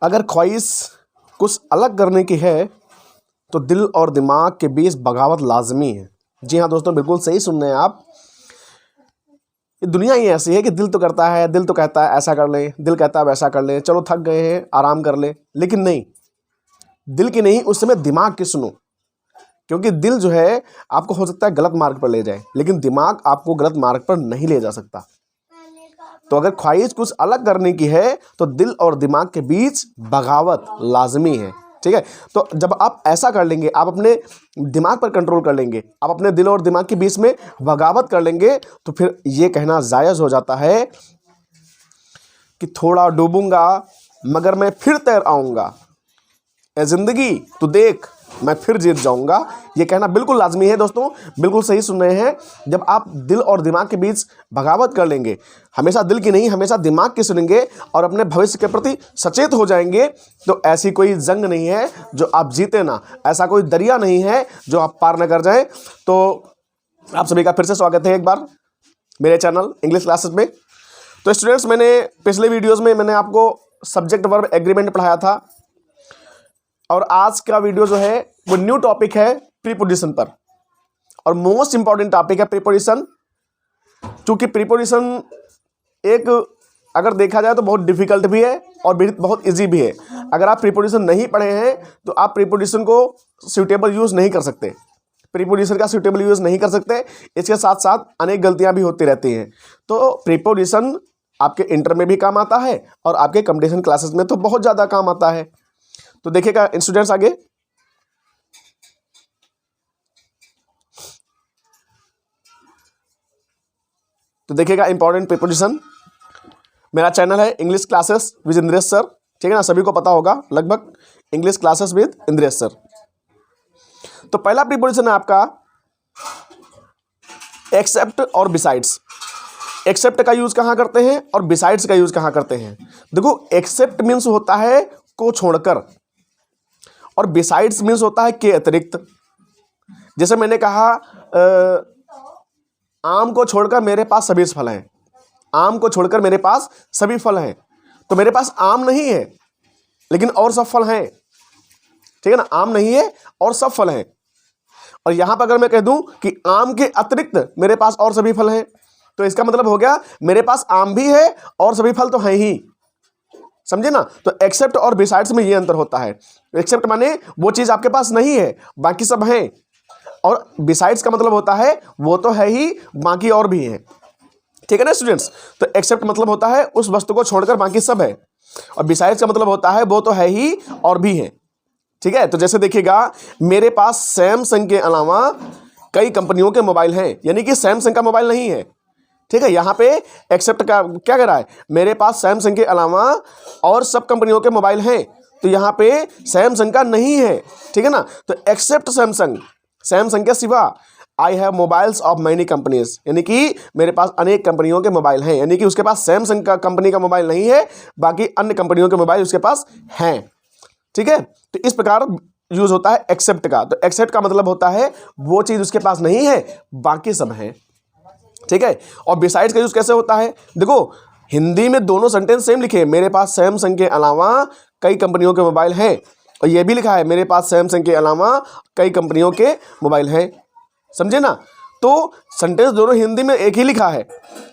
अगर ख्वाहिश कुछ अलग करने की है तो दिल और दिमाग के बीच बगावत लाजमी है। जी हाँ दोस्तों, बिल्कुल सही सुन रहे हैं आप। ये दुनिया ही ऐसी है कि दिल तो करता है, दिल तो कहता है ऐसा कर ले, दिल कहता है वैसा कर ले, चलो थक गए हैं आराम कर ले, लेकिन नहीं, दिल की नहीं, उस समय दिमाग की सुनो। क्योंकि दिल जो है आपको हो सकता है गलत मार्ग पर ले जाए, लेकिन दिमाग आपको गलत मार्ग पर नहीं ले जा सकता। तो अगर ख्वाहिश कुछ अलग करने की है तो दिल और दिमाग के बीच बगावत लाजमी है। ठीक है, तो जब आप ऐसा कर लेंगे, आप अपने दिमाग पर कंट्रोल कर लेंगे, आप अपने दिल और दिमाग के बीच में बगावत कर लेंगे, तो फिर ये कहना जायज़ हो जाता है कि थोड़ा डूबूंगा मगर मैं फिर तैर आऊँगा, ए ज़िंदगी तू देख मैं फिर जीत जाऊंगा। ये कहना बिल्कुल लाजमी है दोस्तों, बिल्कुल सही सुन रहे हैं। जब आप दिल और दिमाग के बीच बगावत कर लेंगे, हमेशा दिल की नहीं हमेशा दिमाग की सुनेंगे और अपने भविष्य के प्रति सचेत हो जाएंगे, तो ऐसी कोई जंग नहीं है जो आप जीते ना, ऐसा कोई दरिया नहीं है जो आप पार न कर जाएं। तो आप सभी का फिर से स्वागत है एक बार मेरे चैनल इंग्लिश क्लासेस में। तो स्टूडेंट्स, मैंने पिछले वीडियोज़ में मैंने आपको सब्जेक्ट वर्ब एग्रीमेंट पढ़ाया था, और आज का वीडियो जो है वो न्यू टॉपिक है प्रीपोजिशन पर, और मोस्ट इंपॉर्टेंट टॉपिक है प्रीपोजिशन। क्योंकि प्रीपोजिशन एक अगर देखा जाए तो बहुत डिफिकल्ट भी है और बहुत इजी भी है। अगर आप प्रीपोजिशन नहीं पढ़े हैं तो आप प्रीपोजिशन को सूटेबल यूज़ नहीं कर सकते, प्रीपोजिशन का सूटेबल यूज़ नहीं कर सकते। इसके साथ साथ अनेक गलतियां भी होती रहती हैं। तो प्रीपोजिशन आपके इंटर में भी काम आता है और आपके कॉम्पिटिशन क्लासेस में तो बहुत ज़्यादा काम आता है। तो देखिएगा स्टूडेंट्स आगे, तो देखिएगा इंपॉर्टेंट प्रीपोजिशन। मेरा चैनल है English classes with Indresh sir, ठीक है ना, सभी को पता होगा लगभग, English classes with Indresh sir. तो पहला प्रीपोजिशन है आपका एक्सेप्ट और बिसाइड्स। एक्सेप्ट का यूज कहाँ करते हैं और बिसाइड्स का यूज कहाँ करते हैं? देखो, एक्सेप्ट मीन्स होता है को छोड़कर, और बिसाइड्स मीन्स होता है के अतिरिक्त। जैसे मैंने कहा आम को छोड़कर मेरे पास सभी फल हैं, आम को छोड़कर मेरे पास सभी फल हैं, तो मेरे पास आम नहीं है लेकिन और सब फल हैं, ठीक है ना, आम नहीं है और सब फल हैं। और यहां पर अगर मैं कह दूं कि आम के अतिरिक्त मेरे पास और सभी फल हैं, तो इसका मतलब हो गया मेरे पास आम भी है और सभी फल तो हैं ही, समझे ना। तो एक्सेप्ट और बिसाइड्स में ये अंतर होता है। एक्सेप्ट माने वो चीज आपके पास नहीं है बाकी सब हैं, और बिसाइड्स का मतलब होता है वो तो है ही बाकी और भी हैं, ठीक है ना स्टूडेंट्स। तो एक्सेप्ट मतलब होता है उस वस्तु को छोड़कर बाकी सब है, और बिसाइड्स का मतलब होता है वो तो है ही और भी है, ठीक है। तो जैसे देखिएगा, मेरे पास सैमसंग के अलावा कई कंपनियों के मोबाइल हैं, यानी कि सैमसंग का मोबाइल नहीं है, ठीक है। यहाँ पे एक्सेप्ट का क्या कह रहा है, मेरे पास सैमसंग के अलावा और सब कंपनियों के मोबाइल हैं, तो यहाँ पे सैमसंग का नहीं है, ठीक है ना। तो एक्सेप्ट सैमसंग, सैमसंग के सिवा I have mobiles of many companies, यानी कि मेरे पास अनेक कंपनियों के मोबाइल हैं, यानी कि उसके पास सैमसंग का कंपनी का मोबाइल नहीं है, बाकी अन्य कंपनियों के मोबाइल उसके पास हैं, ठीक है। तो इस प्रकार यूज होता है एक्सेप्ट का। तो एक्सेप्ट का मतलब होता है वो चीज उसके पास नहीं है बाकी सब है, ठीक है। और बिसाइड्स का यूज कैसे होता है? देखो, हिंदी में दोनों सेंटेंस सेम लिखे हैं, मेरे पास सैमसंग के अलावा कई कंपनियों के मोबाइल हैं, और ये भी लिखा है मेरे पास सैमसंग के अलावा कई कंपनियों के मोबाइल हैं, समझे ना। तो सेंटेंस दोनों हिंदी में एक ही लिखा है,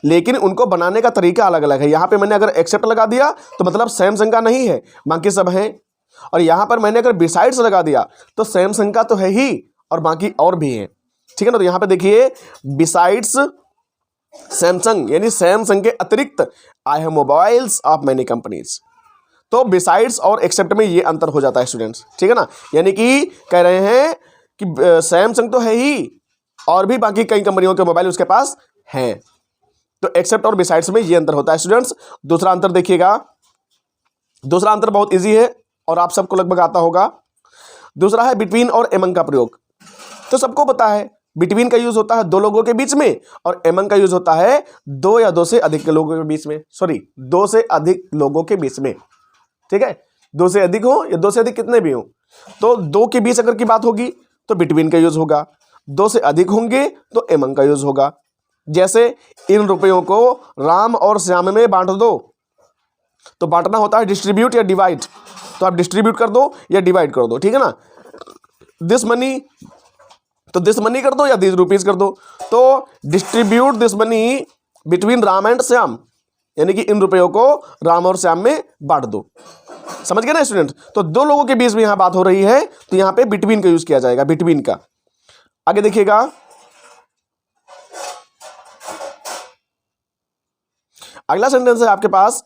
लेकिन उनको बनाने का तरीका अलग अलग है। यहाँ पे मैंने अगर एक्सेप्ट लगा दिया तो मतलब सैमसंग का नहीं है बाकी सब हैं, और यहाँ पर मैंने अगर बिसाइड्स लगा दिया तो सैमसंग का तो है ही और बाकी और भी हैं, ठीक है ना। तो यहाँ पे देखिए, बिसाइड्स सैमसंग यानी सैमसंग के अतिरिक्त I have mobiles of many companies. तो बिसाइड्स और एक्सेप्ट में ये अंतर हो जाता है स्टूडेंट्स, ठीक है ना। यानी कि कह रहे हैं कि सैमसंग तो है ही और भी बाकी कई कंपनियों के मोबाइल उसके पास हैं। तो एक्सेप्ट और बिसाइड्स में ये अंतर होता है स्टूडेंट्स। दूसरा अंतर देखिएगा, दूसरा अंतर बहुत इजी है और आप सबको लगभग आता होगा। दूसरा है बिटवीन और एमंग का प्रयोग। तो सबको पता है बिटवीन का यूज होता है दो लोगों के बीच में, और एमंग का यूज होता है दो या दो से अधिक लोगों के बीच में, सॉरी दो से अधिक लोगों के बीच में, ठीक है। दो से अधिक हो या दो से अधिक कितने भी हो, तो दो के बीच अगर की बात होगी तो बिटवीन का यूज होगा, दो से अधिक होंगे तो एमंग का यूज होगा। जैसे इन रुपयों को राम और श्याम में बांट दो, तो बांटना होता है डिस्ट्रीब्यूट या डिवाइड, तो आप डिस्ट्रीब्यूट कर दो या डिवाइड कर दो, ठीक है ना। दिस मनी, तो दिस मनी कर दो या दिस रुपीज कर दो। तो distribute this money between Ram and Shyam, यानी कि इन रुपयों को राम और श्याम में बांट दो। समझ गए ना स्टूडेंट। तो दो लोगों के बीच में यहां बात हो रही है, तो यहां पे बिटवीन का यूज किया जाएगा, बिटवीन का। आगे देखिएगा, अगला सेंटेंस है आपके पास,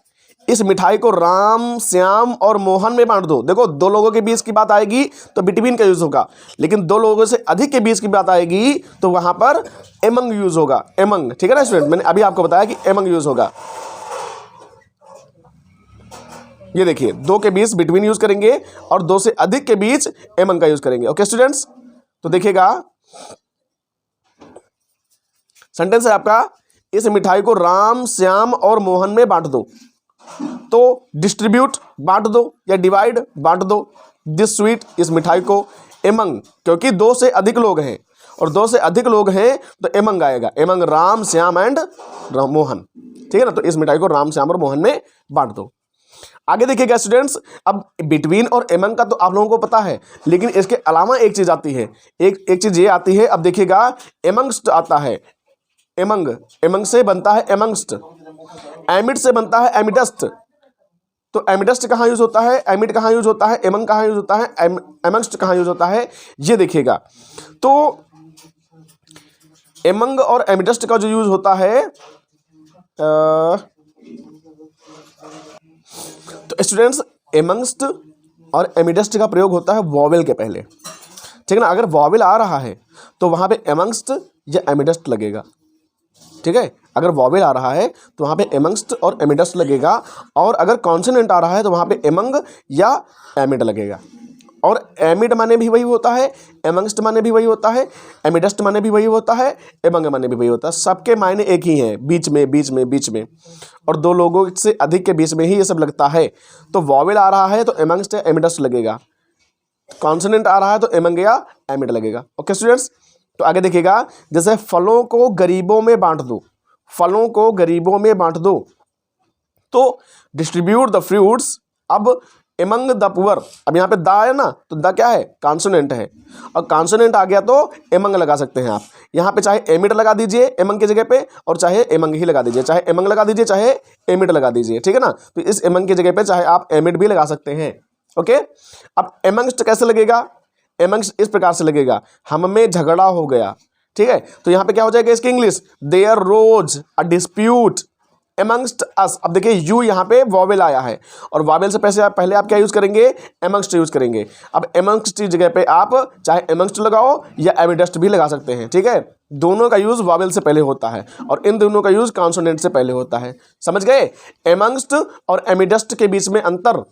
इस मिठाई को राम, श्याम और मोहन में बांट दो। देखो, दो लोगों के बीच की बात आएगी तो बिटवीन का यूज होगा, लेकिन दो लोगों से अधिक के बीच की बात आएगी तो वहां पर एमंग यूज होगा, एमंग, ठीक है ना स्टूडेंट। मैंने अभी आपको बताया कि एमंग यूज होगा। ये देखिए, दो के बीच बिटवीन यूज करेंगे और दो से अधिक के बीच एमंग का यूज करेंगे। ओके स्टूडेंट्स, तो देखिएगा, सेंटेंस है आपका, इस मिठाई को राम, श्याम और मोहन में बांट दो। तो डिस्ट्रीब्यूट बांट दो या डिवाइड बांट दो दिस स्वीट, इस मिठाई को, एमंग, क्योंकि दो से अधिक लोग हैं और दो से अधिक लोग हैं तो एमंग आएगा, एमंग राम, श्याम एंड मोहन, ठीक है ना। तो इस मिठाई को राम, श्याम और मोहन में बांट दो। आगे देखिएगा स्टूडेंट्स, अब बिटवीन और एमंग का तो आप लोगों को पता है, लेकिन इसके अलावा एक चीज आती है, एक चीज ये आती है। अब देखिएगा, एमंगस्ट आता है, एमंग, एमंग से बनता है एमंगस्ट, एमिड से बनता है एमिडस्ट। तो एमिडस्ट कहाँ यूज होता है, एमिड कहाँ यूज होता है, एमंग कहाँ यूज होता है, एमंगस्ट कहाँ यूज होता है, ये देखिएगा। तो एमंग और एमिडस्ट का जो यूज होता है, तो स्टूडेंट्स, एमंगस्ट और एमिडस्ट का प्रयोग होता है वॉवेल के पहले, ठीक है ना। अगर वॉवेल आ रहा है तो वहां पे एमंगस्ट या एमिडस्ट लगेगा, ठीक है। अगर वॉवेल आ रहा है तो वहां पे एमंगस्ट और एमिडस्ट लगेगा, और अगर कॉन्सोनेंट आ रहा है तो वहां पे एमंग या एमिड लगेगा। और एमिड माने भी वही होता है, एमंगस्ट माने भी वही होता है, एमिडस्ट माने भी वही होता है, एमंग माने भी वही होता है। सबके मायने एक ही हैं, बीच में, बीच में, बीच में, और दो लोगों से अधिक के बीच में ही ये सब लगता है। तो वॉवेल आ रहा है तो एमंगस्ट या एमिडस्ट लगेगा, कॉन्सोनेंट आ रहा है तो एमंग या एमिड लगेगा। ओके स्टूडेंट्स, तो आगे देखिएगा, जैसे फलों को गरीबों में बांट दो, फलों को गरीबों में बांट दो। तो डिस्ट्रीब्यूट द फ्रूट्स, अब एमंग द पुअर। अब यहाँ पे द है ना, तो द क्या है, कॉन्सोनेंट है, और कॉन्सोनेंट आ गया तो एमंग लगा सकते हैं आप। यहाँ पे चाहे एमिड लगा दीजिए एमंग की जगह पे, और चाहे एमंग ही लगा दीजिए, चाहे एमंग लगा दीजिए चाहे एमिड लगा दीजिए, ठीक है ना। तो इस एमंग की जगह पे चाहे आप एमिड भी लगा सकते हैं। ओके, अब एमंगस्ट कैसे लगेगा, एमंगस्ट इस प्रकार से लगेगा, हम में झगड़ा हो गया, ठीक है। तो यहाँ पे क्या हो जाएगा इसकी English, there rose a dispute amongst us. अब देखिए, यू यहाँ पे वॉवेल आया है, और वॉवेल से पहले आप क्या यूज करेंगे, एमंगस्ट यूज करेंगे। अब एमंगस्ट की जगह पे आप चाहे एमंगस्ट लगाओ या एमिडस्ट भी लगा सकते हैं, ठीक है। दोनों का यूज वॉवेल से पहले होता है और इन दोनों का यूज कॉन्सोनेंट से पहले होता है। समझ गए, एमंगस्ट और एमिडस्ट के बीच में अंतर।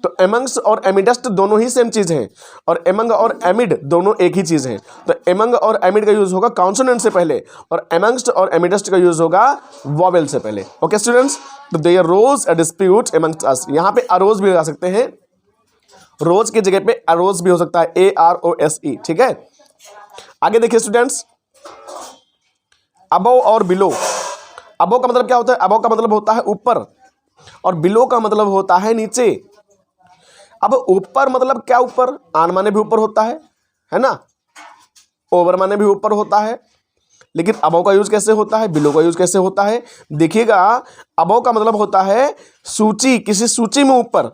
तो एमंग्स और एमिडस्ट दोनों ही सेम चीज है, और एमंग और एमिड दोनों एक ही चीज है। तो एमंग और एमिड का यूज होगा कॉन्सोनेंट से पहले, और एमंग्स्ट और एमिडस्ट का यूज होगा वॉवेल से पहले। ओके स्टूडेंट्स, तो देयर रोज अ डिस्प्यूट एमंग्स्ट अस। यहाँ पे अरोज भी लगा सकते हैं, रोज की जगह पे अरोज भी हो सकता है, AROSE, ठीक है। आगे देखिए स्टूडेंट्स, अबव और बिलो। अबव का मतलब क्या होता है, अबव का मतलब होता है ऊपर, और बिलो का मतलब होता है नीचे। अब ऊपर मतलब क्या, ऊपर आन माने भी ऊपर होता है ना, ओवर माने भी ऊपर होता है, लेकिन अबव का यूज कैसे होता है, बिलो का यूज कैसे होता है। देखिएगा, अबव का मतलब होता है सूची, किसी सूची में ऊपर,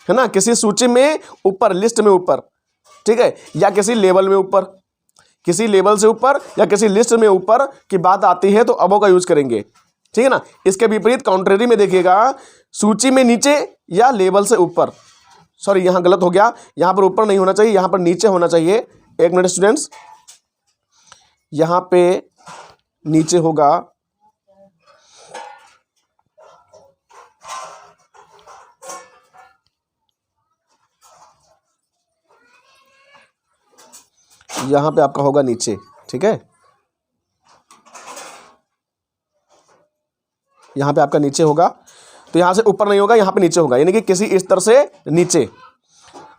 है ना, किसी सूची में ऊपर, लिस्ट में ऊपर, ठीक है, या किसी लेवल में ऊपर, किसी लेवल से ऊपर या किसी लिस्ट में ऊपर की बात आती है तो अबव का यूज करेंगे, ठीक है ना। इसके विपरीत कॉन्ट्रेरी में देखिएगा, सूची में नीचे या लेवल से ऊपर। सॉरी, यहां गलत हो गया, यहां पर ऊपर नहीं होना चाहिए, यहां पर नीचे होना चाहिए। एक मिनट स्टूडेंट्स, यहां पे नीचे होगा, यहां पे आपका होगा नीचे, ठीक है, यहां पे आपका नीचे होगा। तो यहां से ऊपर नहीं होगा, यहां पे नीचे होगा, यानी कि किसी स्तर से नीचे।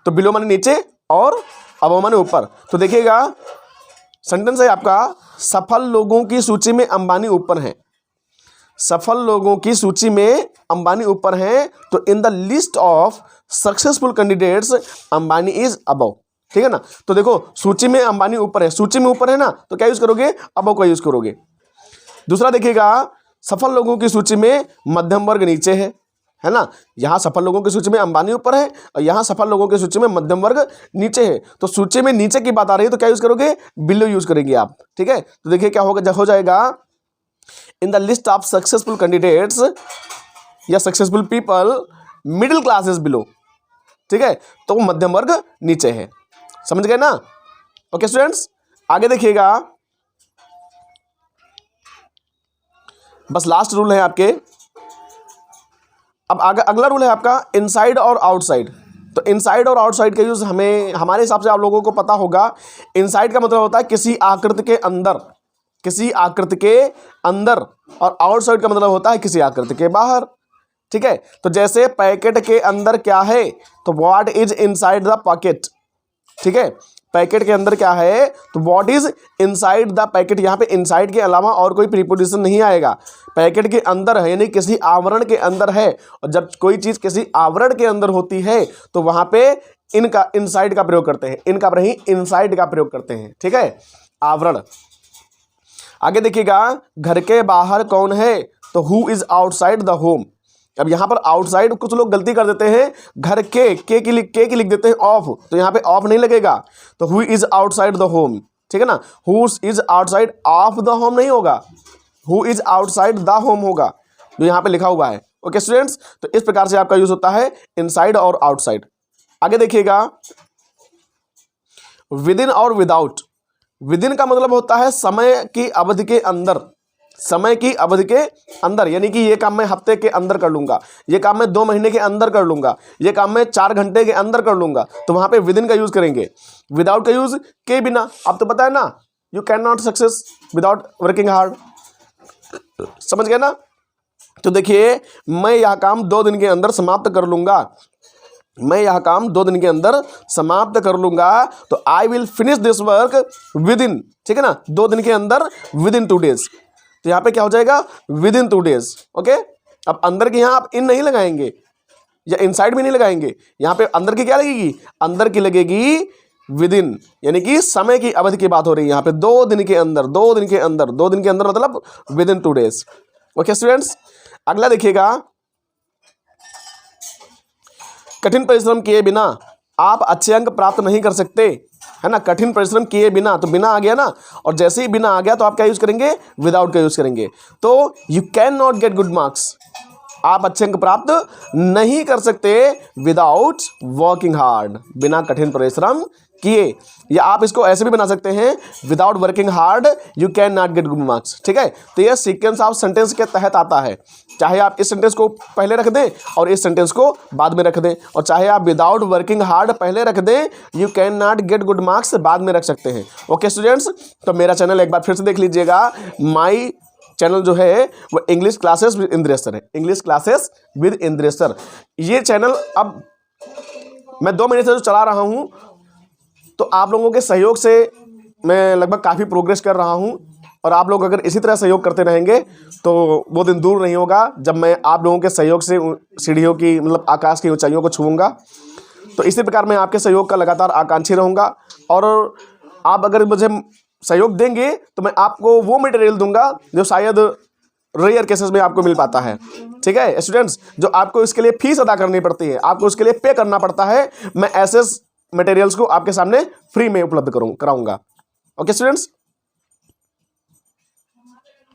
तो बिलो माने नीचे और अबव माने ऊपर। तो देखिएगा, सेंटेंस है आपका, सफल लोगों की सूची में अंबानी ऊपर हैं। सफल लोगों की सूची में अंबानी ऊपर हैं। तो इन the list of successful candidates Ambani is above, ठीक है ना। तो देखो सूची में अंबानी ऊपर है, सूची में ऊपर है ना, तो क्या यूज करोगे, अबव का यूज करोगे। दूसरा देखिएगा, सफल लोगों की सूची में मध्यम वर्ग नीचे है ना। यहाँ सफल लोगों की सूची में अंबानी ऊपर है और यहाँ सफल लोगों की सूची में मध्यम वर्ग नीचे है। तो सूची में नीचे की बात आ रही है तो क्या यूज करोगे, बिलो यूज करेंगे आप, ठीक है। तो देखिए क्या होगा, हो जाएगा in the list of successful candidates या successful people middle class is below, ठीक है। तो मध्यम वर्ग नीचे है, समझ गए ना। ओके स्टूडेंट्स, आगे देखिएगा, बस लास्ट रूल है आपके। अब आगे अगला रूल है आपका इनसाइड और आउटसाइड। तो इनसाइड और आउटसाइड का यूज हमें, हमारे हिसाब से आप लोगों को पता होगा। इनसाइड का मतलब होता है किसी आकृति के अंदर, किसी आकृति के अंदर, और आउटसाइड का मतलब होता है किसी आकृति के बाहर, ठीक है। तो जैसे पैकेट के अंदर क्या है, तो what is inside the packet, ठीक है। पैकेट के अंदर क्या है, तो what is inside the packet. यहाँ पे इनसाइड के अलावा और कोई प्रीपोजिशन नहीं आएगा। पैकेट के अंदर है यानी किसी आवरण के अंदर है, और जब कोई चीज किसी आवरण के अंदर होती है तो वहां पे इनका इनसाइड का प्रयोग करते हैं, इनका नहीं इनसाइड का प्रयोग करते हैं, ठीक है, आवरण। आगे देखिएगा, घर के बाहर कौन है, तो who is outside the home. अब यहाँ पर आउटसाइड कुछ लोग गलती कर देते हैं, घर के की लिख देते हैं ऑफ, तो यहाँ पे ऑफ नहीं लगेगा, तो who is outside the home, ठीक है ना। Who is outside of the home नहीं होगा, who is outside the home होगा, जो यहाँ पे लिखा हुआ है। ओके स्टूडेंट्स, तो इस प्रकार से आपका यूज होता है इनसाइड और आउटसाइड। आगे देखिएगा, विद इन और विदाउट। विद इन का मतलब होता है समय की अवधि के अंदर, समय की अवधि के अंदर, यानी कि ये काम मैं हफ्ते के अंदर कर लूंगा, ये काम मैं 2 महीने के अंदर कर लूंगा, ये काम मैं 4 घंटे के अंदर कर लूंगा, तो वहां पे विद इन का यूज करेंगे। विदाउट का यूज के बिना, अब तो पता है ना, you can not success without working hard, समझ गए ना। तो देखिए, मैं यह काम 2 दिन के अंदर समाप्त कर लूंगा, मैं यह काम 2 दिन के अंदर समाप्त कर लूंगा, तो I will finish this work with in, ठीक है ना, 2 दिन के अंदर, विद इन 2 डेज। तो यहाँ पे क्या हो जाएगा, विद इन 2 डेज। ओके, अब अंदर के यहाँ आप इन नहीं लगाएंगे या इनसाइड भी नहीं लगाएंगे, यहाँ पे अंदर की क्या लगेगी, अंदर की लगेगी विद इन, यानी कि समय की अवधि की बात हो रही है यहाँ पे, 2 दिन के अंदर, 2 दिन के अंदर, 2 दिन के अंदर मतलब with in 2 days. Okay students, अगला देखिएगा, कठिन परिश्रम किए बिना आप अच्छे अंक प्राप्त नहीं कर सकते, है ना। कठिन परिश्रम किए बिना, तो बिना आ गया ना, और जैसे ही बिना आ गया तो आप क्या यूज करेंगे, विदाउट का यूज करेंगे। तो you can not get good marks, आप अच्छे अंक प्राप्त नहीं कर सकते विदाउट वर्किंग हार्ड, बिना कठिन परिश्रम किए। या आप इसको ऐसे भी बना सकते हैं, without working hard you can not get good marks, ठीक है। तो यह सीक्वेंस ऑफ सेंटेंस के तहत आता है, चाहे आप इस सेंटेंस को पहले रख दें और इस सेंटेंस को बाद में रख दें, और चाहे आप विदाउट वर्किंग हार्ड पहले रख दें, you can not get good marks बाद में रख सकते हैं। ओके स्टूडेंट्स, तो मेरा चैनल एक बार फिर से देख लीजिएगा, माई चैनल जो है वो इंग्लिश क्लासेस विद इंद्रेश है, इंग्लिश क्लासेस विद इंद्रेश। ये चैनल अब मैं 2 महीने से जो चला रहा हूँ, तो आप लोगों के सहयोग से मैं लगभग काफ़ी प्रोग्रेस कर रहा हूँ, और आप लोग अगर इसी तरह सहयोग करते रहेंगे तो वो दिन दूर नहीं होगा जब मैं आप लोगों के सहयोग से सीढ़ियों की, मतलब आकाश की ऊंचाइयों को छूऊंगा। तो इसी प्रकार मैं आपके सहयोग का लगातार आकांक्षी रहूँगा, और आप अगर मुझे सहयोग देंगे तो मैं आपको वो मटेरियल दूंगा जो शायद रेयर केसेस में आपको मिल पाता है, ठीक है स्टूडेंट्स, जो आपको इसके लिए फीस अदा करनी पड़ती है, आपको उसके लिए पे करना पड़ता है, मैं ऐसे मटेरियल्स को आपके सामने फ्री में उपलब्ध कराऊंगा। Okay students.